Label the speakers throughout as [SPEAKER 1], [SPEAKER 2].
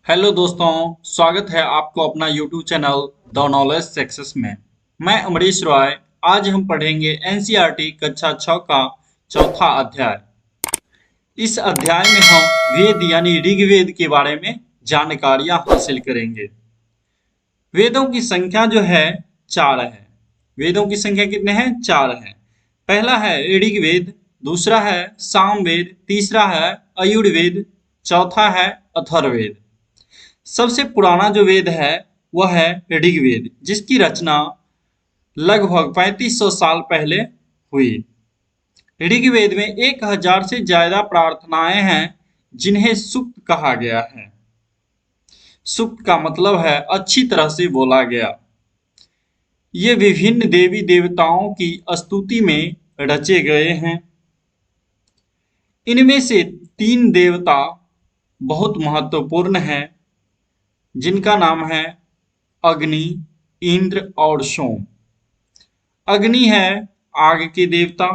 [SPEAKER 1] Hello दोस्तों, स्वागत है आपको अपना YouTube channel the knowledge success में। मैं अमरीश रॉय। आज हम पढ़ेंगे एनसीईआरटी कक्षा 6 का चौथा अध्याय। इस अध्याय में हम वेद यानी ऋग्वेद के बारे में जानकारियां हासिल करेंगे। वेदों की संख्या जो है 4 है। वेदों की संख्या कितने हैं? 4 है। पहला है ऋग्वेद, दूसरा है सामवेद, तीसरा है अयुर्वेद, चौथा है अथर्ववेद। सबसे पुराना जो वेद है वह है ऋग्वेद, जिसकी रचना लगभग 3500 साल पहले हुई। ऋग्वेद में 1000 से ज्यादा प्रार्थनाएं हैं जिन्हें सूक्त कहा गया है। सूक्त का मतलब है अच्छी तरह से बोला गया। ये विभिन्न देवी देवताओं की स्तुति में रचे गए हैं। इनमें से 3 देवता बहुत महत्वपूर्ण हैं, जिनका नाम है अग्नि, इंद्र और सोम। अग्नि है आग के देवता,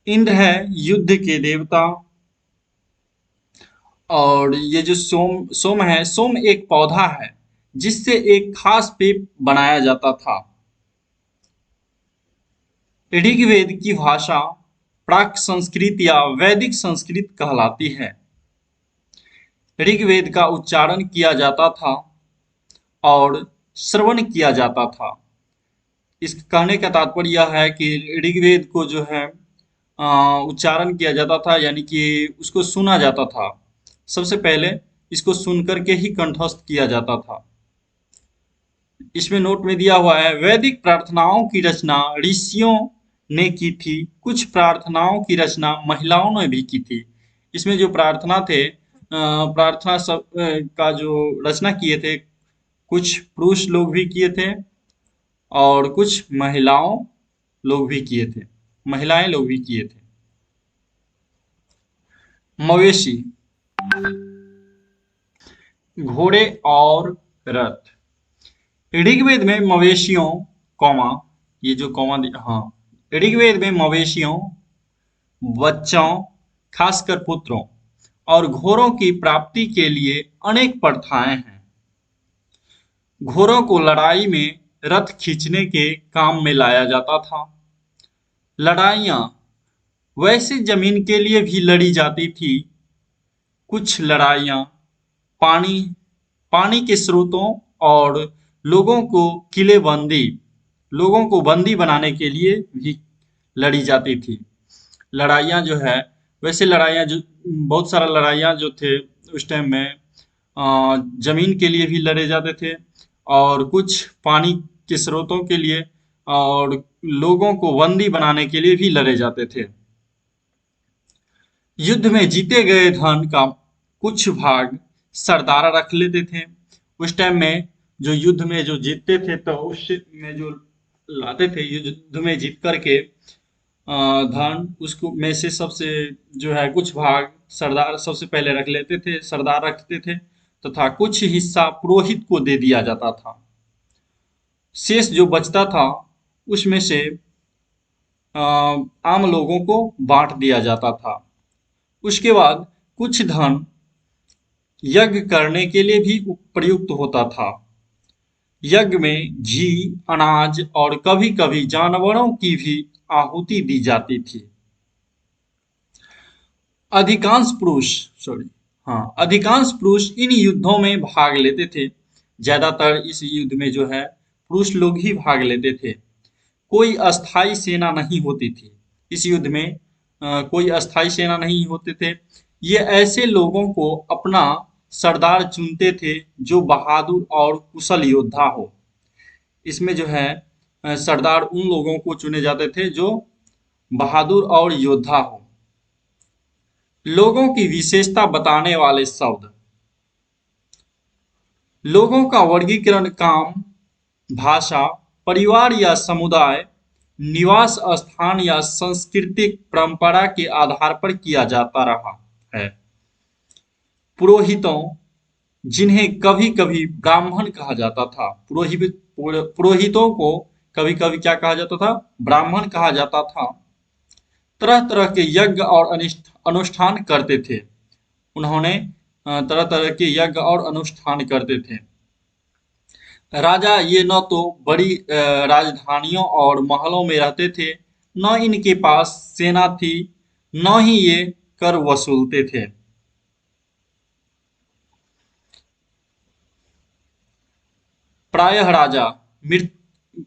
[SPEAKER 1] इंद्र है युद्ध के देवता, और ये जो सोम सोम है, सोम एक पौधा है जिससे एक खास पेय बनाया जाता था। ऋग्वेद की भाषा प्राक संस्कृत या वैदिक संस्कृत कहलाती है। ऋग्वेद का उच्चारण किया जाता था और श्रवण किया जाता था। इस कहने का तात्पर्य यह है कि ऋग्वेद को जो है उच्चारण किया जाता था, यानी कि उसको सुना जाता था। सबसे पहले इसको सुन करके ही कंठस्थ किया जाता था। इसमें नोट में दिया हुआ है, वैदिक प्रार्थनाओं की रचना ऋषियों ने की थी। कुछ प्रार्थनाओं की रचना महिलाओं ने भी की थी। इसमें जो प्रार्थना थे, प्रार्थना सब का जो रचना किए थे, कुछ पुरुष लोग भी किए थे और कुछ महिलाएं लोग भी किए थे। मवेशी, घोड़े और रथ। ऋग्वेद में मवेशियों, कौमा, ये जो कौमा हाँ, ऋग्वेद में मवेशियों, बच्चों, खासकर पुत्रों और घोड़ों की प्राप्ति के लिए अनेक प्रथाएं हैं। घोड़ों को लड़ाई में रथ खींचने के काम में लाया जाता था। लड़ाइयाँ वैसे जमीन के लिए भी लड़ी जाती थी। कुछ लड़ाइयाँ पानी पानी के स्रोतों और लोगों को किलेबंदी लोगों को बंदी बनाने के लिए भी लड़ी जाती थी। लड़ाइयाँ जो है, वैसे लड़ाइयाँ जो बहुत सारा लड़ाइयाँ जो थे उस टाइम में जमीन के लिए भी लड़े जाते थे, और कुछ पानी के स्रोतों के लिए और लोगों को बंदी बनाने के लिए भी लड़े जाते थे। युद्ध में जीते गए धन का कुछ भाग सरदार रख लेते थे। उस टाइम में जो युद्ध में जो जीतते थे, तो उसमें जो लाते थे, युद्ध में जीत करके धन, उसको में से सबसे जो है कुछ भाग सरदार सबसे पहले रख लेते थे, सरदार रखते थे, तथा कुछ हिस्सा पुरोहित को दे दिया जाता था। शेष जो बचता था उसमें से आम लोगों को बांट दिया जाता था। उसके बाद कुछ धन यज्ञ करने के लिए भी प्रयुक्त होता था। यज्ञ में घी, अनाज और कभी-कभी जानवरों की भी आहुति दी जाती थी। अधिकांश पुरुष अधिकांश पुरुष इन युद्धों में भाग लेते थे। ज्यादातर इस युद्ध में जो है पुरुष लोग ही भाग लेते थे। कोई अस्थाई सेना नहीं होती थी। इस युद्ध में कोई अस्थाई सेना नहीं होते थे। ये ऐसे लोगों को अपना सरदार चुनते थे जो बहादुर और कुशल योद्धा हो। इसमें जो है सरदार उन लोगों को चुने जाते थे जो बहादुर और योद्धा हो। लोगों की विशेषता बताने वाले शब्द। लोगों का वर्गीकरण काम, भाषा, परिवार या समुदाय, निवास स्थान या सांस्कृतिक परंपरा के आधार पर किया जाता रहा है। पुरोहितों, जिन्हें कभी कभी ब्राह्मण कहा जाता था, पुरोहितों को कभी कभी क्या कहा जाता था? ब्राह्मण कहा जाता था। तरह तरह के यज्ञ और अनुष्ठान करते थे। उन्होंने तरह तरह के यज्ञ और अनुष्ठान करते थे। राजा ये न तो बड़ी राजधानियों और महलों में रहते थे, न इनके पास सेना थी, न ही ये कर वसूलते थे। प्रायः राजा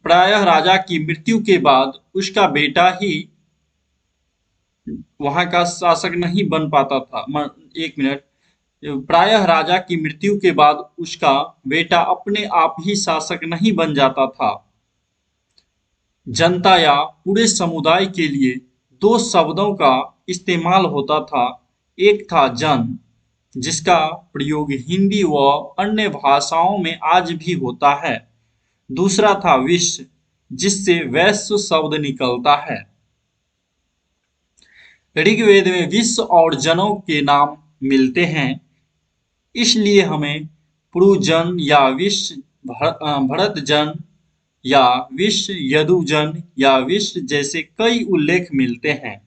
[SPEAKER 1] प्रायः राजा की मृत्यु के बाद उसका बेटा ही वहां का शासक नहीं बन पाता था। एक मिनट। प्रायः राजा की मृत्यु के बाद उसका बेटा अपने आप ही शासक नहीं बन जाता था। जनता या पूरे समुदाय के लिए दो शब्दों का इस्तेमाल होता था। एक था जन, जिसका प्रयोग हिंदी व अन्य भाषाओं में आज भी होता है। दूसरा था विश्व, जिससे वैश्य शब्द निकलता है। ऋग्वेद में विश्व और जनों के नाम मिलते हैं, इसलिए हमें पुरुजन या विश्व भरतजन या विश्व यदुजन या विश्व जैसे कई उल्लेख मिलते हैं।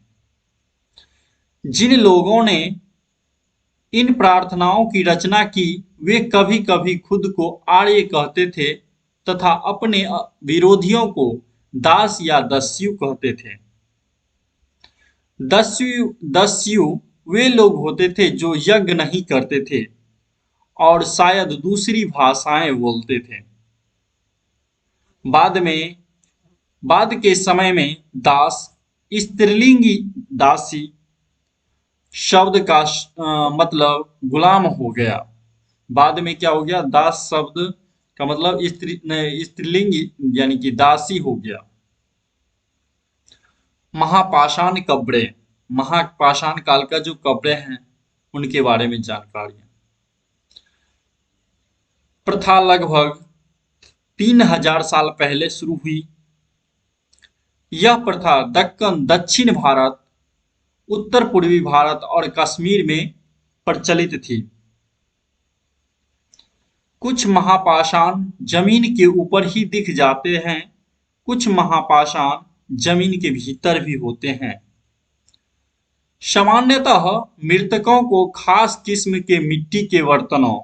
[SPEAKER 1] जिन लोगों ने इन प्रार्थनाओं की रचना की, वे कभी कभी खुद को आर्य कहते थे तथा अपने विरोधियों को दास या दस्यु कहते थे। दस्यु वे लोग होते थे जो यज्ञ नहीं करते थे और शायद दूसरी भाषाएं बोलते थे। बाद के समय में दास स्त्रीलिंगी दासी शब्द का मतलब गुलाम हो गया। बाद में क्या हो गया? दास शब्द का मतलब स्त्रीलिंगी यानी कि दासी हो गया। महापाषाण कब्रें, महापाषाण काल का जो कब्रें हैं उनके बारे में जानकारी। प्रथा लगभग 3000 साल पहले शुरू हुई। यह प्रथा दक्कन, दक्षिण भारत, उत्तर पूर्वी भारत और कश्मीर में प्रचलित थी। कुछ महापाषाण जमीन के ऊपर ही दिख जाते हैं, कुछ महापाषाण जमीन के भीतर भी होते हैं। सामान्यतः मृतकों को खास किस्म के मिट्टी के बर्तनों,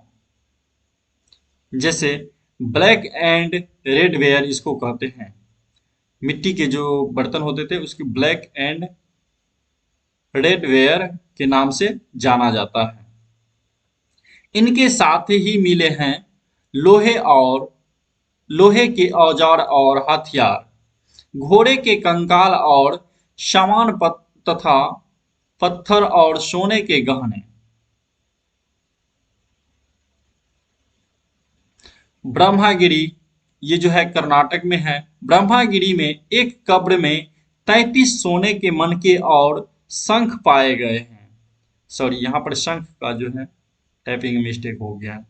[SPEAKER 1] जैसे ब्लैक एंड रेड वेयर इसको कहते हैं, मिट्टी के जो बर्तन होते थे उसकी ब्लैक एंड रेड वेयर के नाम से जाना जाता है। इनके साथ ही मिले हैं लोहे के औजार और हथियार, घोड़े के कंकाल और सामान तथा पत्थर और सोने के गहने। ब्रह्मागिरी, ये जो है कर्नाटक में है। ब्रह्मागिरी में एक कब्र में 33 सोने के मनके और शंख पाए गए हैं। सॉरी, यहाँ पर शंख का जो है टाइपिंग मिस्टेक हो गया है।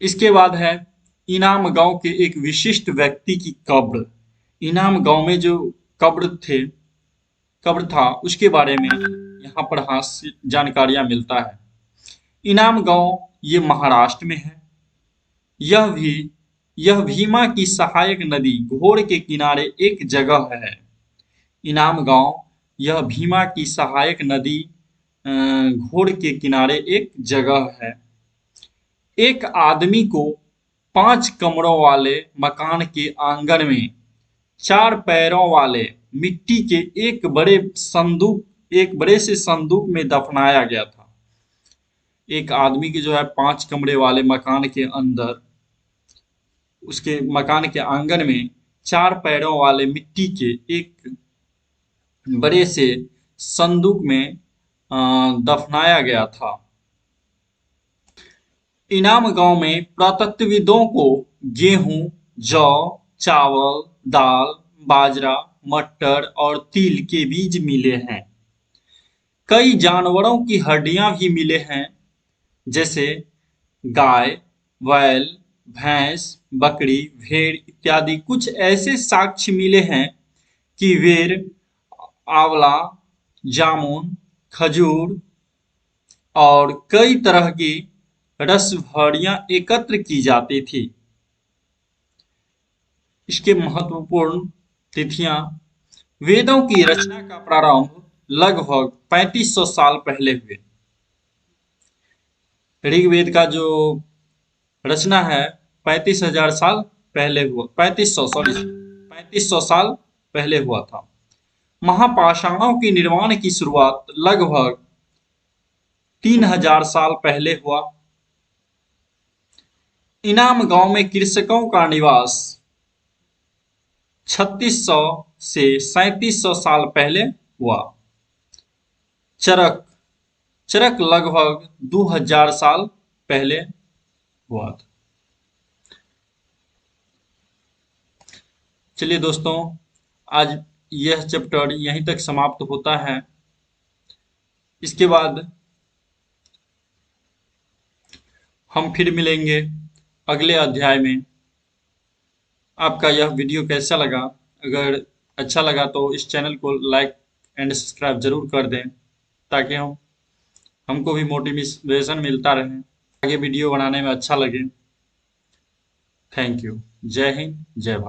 [SPEAKER 1] इसके बाद है इनाम गांव के एक विशिष्ट व्यक्ति की कब्र। इनाम गांव में जो कब्र था उसके बारे में यहाँ पर जानकारियां मिलता है। इनाम गांव ये महाराष्ट्र में है। यह भीमा की सहायक नदी घोड़ के किनारे एक जगह है। इनाम गांव यह भीमा की सहायक नदी घोड़ के किनारे एक जगह है। एक आदमी को 5 कमरों वाले मकान के आंगन में 4 पैरों वाले मिट्टी के एक बड़े से संदूक में दफनाया गया था। एक आदमी की जो है 5 कमरे वाले मकान के अंदर, उसके मकान के आंगन में 4 पैरों वाले मिट्टी के एक बड़े से संदूक में दफनाया गया था। इनाम गांव में पुरातत्वविदों को गेहूं, जौ, चावल, दाल, बाजरा, मटर और तिल के बीज मिले हैं। कई जानवरों की हड्डियां भी मिले हैं, जैसे गाय, बैल, भैंस, बकरी, भेड़ इत्यादि। कुछ ऐसे साक्ष्य मिले हैं कि बेर, आंवला, जामुन, खजूर और कई तरह की रसभरियां एकत्र की जाती थी। इसके महत्वपूर्ण तिथियां: वेदों की रचना का प्रारंभ लगभग 3500 साल पहले हुए। ऋग्वेद का जो रचना है 35,000 साल पहले हुआ, 3500 साल पहले हुआ था। महापाषाणों के निर्माण की शुरुआत लगभग 3,000 साल पहले हुआ। इनाम गांव में कृषकों का निवास 3600 से 3700 साल पहले हुआ। चरक चरक लगभग 2000 साल पहले हुआ था। चलिए दोस्तों, आज यह चैप्टर यहीं तक समाप्त होता है। इसके बाद हम फिर मिलेंगे अगले अध्याय में। आपका यह वीडियो कैसा लगा? अगर अच्छा लगा तो इस चैनल को लाइक एंड सब्सक्राइब जरूर कर दें, ताकि हमको भी मोटिवेशन मिलता रहे, आगे वीडियो बनाने में अच्छा लगे। Thank you. जय हिंद, जय भारत।